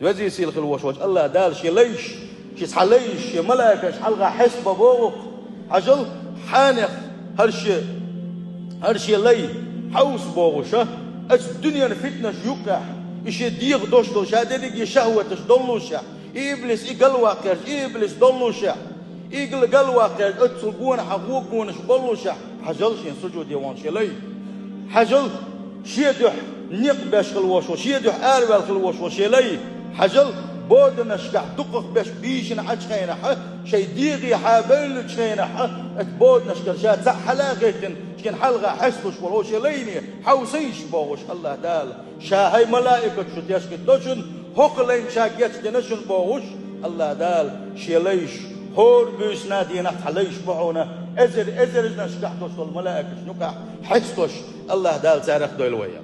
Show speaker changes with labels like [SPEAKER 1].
[SPEAKER 1] وزي سيل خلوش وش الله دال شي ليش شي حليش شي ملائكة شي حلقة حسب بوق حجل حانخ هرشي لي حوس بوغشة الدنيا فتنة يقع إيش ديغ دوش هذا شهوة ضلوشة إبليس إقلواقر إبليس ضلوشة إقلواقر أتصلقون حقوقون شبلوشة حجل شي سجود يوان شي لي حجل شيدح نقبش خلوش وشيدح أروال خلوش وشي لي حجل بودنا شكع دقق باش بيشن عشخينا شي ديغي حابل شخينا بودنا شكر شات حلاقيتن شكن حلقة حسوش والوش ليني حوسيش بوغش الله دال شاهي ملائكة شو تيشكت دوشن هوق لين شاقيت جنشن بوغش الله دال شيليش هور بيش نادينا حليش بوغنا ازر نشكح دوش الملائكة شنوكا حسوش الله دال تعرف دولوية